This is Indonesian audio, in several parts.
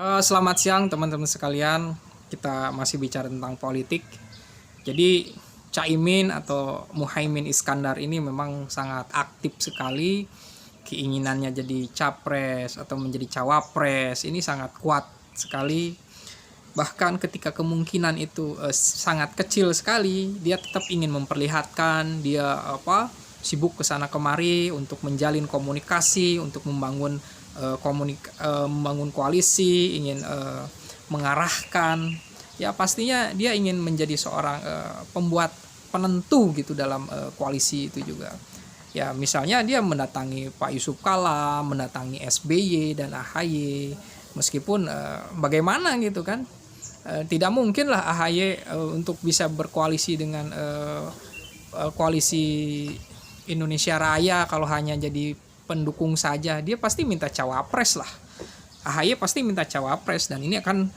Selamat siang teman-teman sekalian. Kita masih bicara tentang politik. Jadi Caimin atau Muhaimin Iskandar ini memang sangat aktif sekali. Keinginannya jadi capres atau menjadi cawapres ini sangat kuat sekali. Bahkan ketika kemungkinan itu sangat kecil sekali, dia tetap ingin memperlihatkan dia sibuk ke sana kemari untuk menjalin komunikasi, untuk membangun membangun koalisi, ingin mengarahkan. Ya pastinya dia ingin menjadi seorang pembuat penentu gitu dalam koalisi itu juga. Ya misalnya dia mendatangi Pak Yusuf Kala, mendatangi SBY dan AHY, meskipun bagaimana gitu kan, tidak mungkin lah AHY untuk bisa berkoalisi dengan koalisi Indonesia Raya kalau hanya jadi pendukung saja. Dia pasti minta cawapres lah. AHY pasti minta cawapres, dan ini akan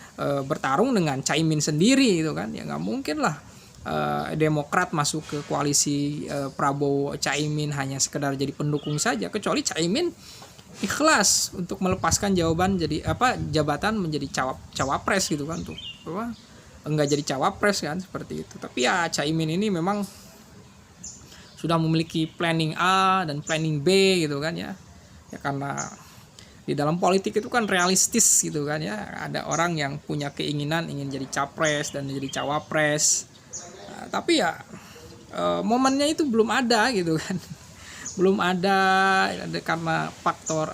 bertarung dengan Caimin sendiri gitu kan. Ya nggak mungkin lah Demokrat masuk ke koalisi Prabowo Caimin hanya sekedar jadi pendukung saja, kecuali Caimin ikhlas untuk melepaskan jabatan menjadi cawapres gitu kan, tuh enggak jadi cawapres kan, seperti itu. Tapi ya Caimin ini memang sudah memiliki planning A dan planning B gitu kan ya. Ya karena di dalam politik itu kan realistis gitu kan ya. Ada orang yang punya keinginan ingin jadi capres dan jadi cawapres. Tapi ya momennya itu belum ada gitu kan. Belum ada karena faktor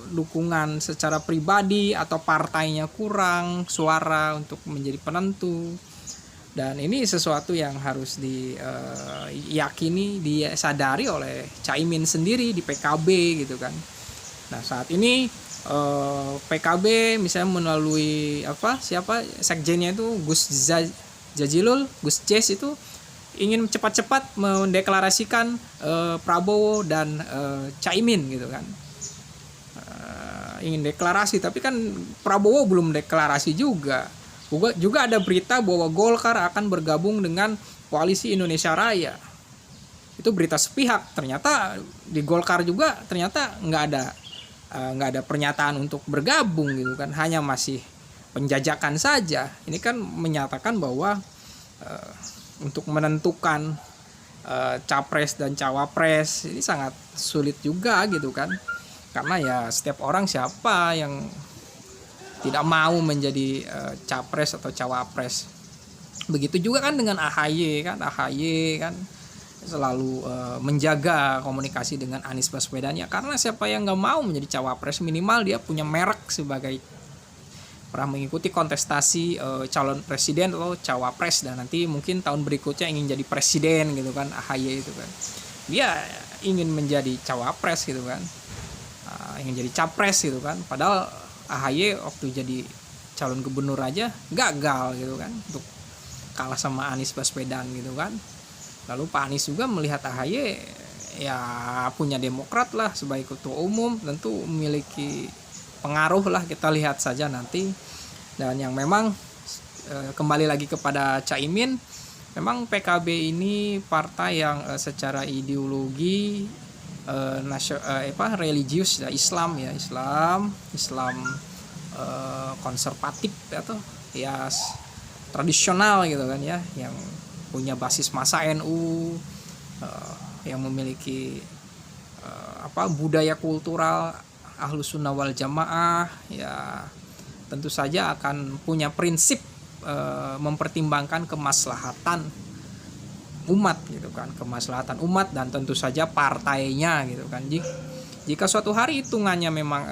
dukungan secara pribadi atau partainya kurang suara untuk menjadi penentu. Dan ini sesuatu yang harus diyakini, disadari oleh Caimin sendiri di PKB gitu kan. Nah saat ini PKB misalnya melalui sekjennya itu Gus Jazilul, Gus Jez itu ingin cepat-cepat mendeklarasikan Prabowo dan Caimin gitu kan. Ingin deklarasi, tapi kan Prabowo belum deklarasi juga. Juga ada berita bahwa Golkar akan bergabung dengan koalisi Indonesia Raya. Itu berita sepihak. Ternyata di Golkar juga ternyata nggak ada pernyataan untuk bergabung gitu kan. Hanya masih penjajakan saja. Ini kan menyatakan bahwa untuk menentukan capres dan cawapres ini sangat sulit juga gitu kan. Karena ya setiap orang siapa yang tidak mau menjadi capres atau cawapres. Begitu juga kan dengan AHY kan selalu menjaga komunikasi dengan Anies Baswedan ya, karena siapa yang nggak mau menjadi cawapres minimal dia punya merek sebagai pernah mengikuti kontestasi calon presiden atau cawapres, dan nanti mungkin tahun berikutnya ingin jadi presiden gitu kan. AHY itu kan dia ingin menjadi cawapres gitu kan, ingin jadi capres gitu kan. Padahal AHY waktu jadi calon gubernur aja gagal gitu kan, untuk kalah sama Anies Baswedan gitu kan. Lalu Pak Anies juga melihat AHY ya punya Demokrat lah sebagai ketua umum, tentu memiliki pengaruh lah, kita lihat saja nanti. Dan yang memang kembali lagi kepada Caimin, memang PKB ini partai yang secara ideologi religius ya, Islam konservatif atau ya tradisional gitu kan ya, yang punya basis massa NU, yang memiliki budaya kultural Ahlus Sunnah wal Jamaah, ya tentu saja akan punya prinsip mempertimbangkan kemaslahatan umat gitu kan, kemaslahatan umat dan tentu saja partainya gitu kan. Jika suatu hari hitungannya memang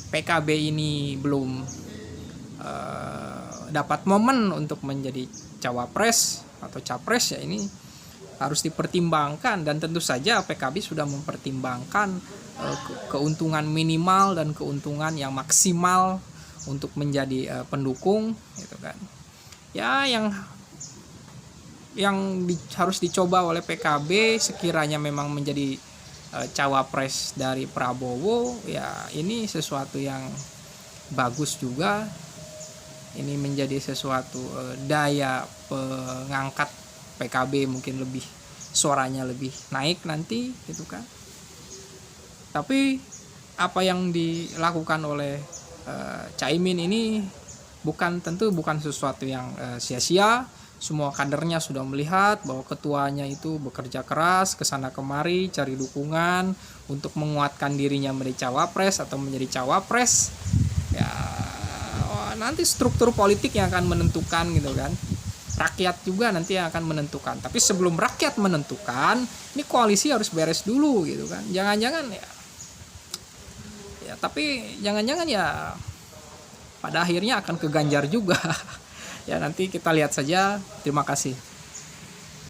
PKB ini belum dapat momen untuk menjadi cawapres atau capres, ya ini harus dipertimbangkan. Dan tentu saja PKB sudah mempertimbangkan keuntungan minimal dan keuntungan yang maksimal untuk menjadi pendukung gitu kan. Ya yang harus dicoba oleh PKB sekiranya memang menjadi cawapres dari Prabowo, ya ini sesuatu yang bagus juga. Ini menjadi sesuatu daya pengangkat PKB, mungkin lebih suaranya lebih naik nanti gitu kan. Tapi apa yang dilakukan oleh Caimin ini tentu bukan sesuatu yang sia-sia. Semua kadernya sudah melihat bahwa ketuanya itu bekerja keras kesana kemari cari dukungan untuk menguatkan dirinya menjadi cawapres atau menjadi cawapres. Ya nanti struktur politik yang akan menentukan gitu kan. Rakyat juga nanti yang akan menentukan. Tapi sebelum rakyat menentukan, ini koalisi harus beres dulu gitu kan. Jangan-jangan tapi jangan-jangan ya pada akhirnya akan ke Ganjar juga. Ya nanti kita lihat saja. Terima kasih.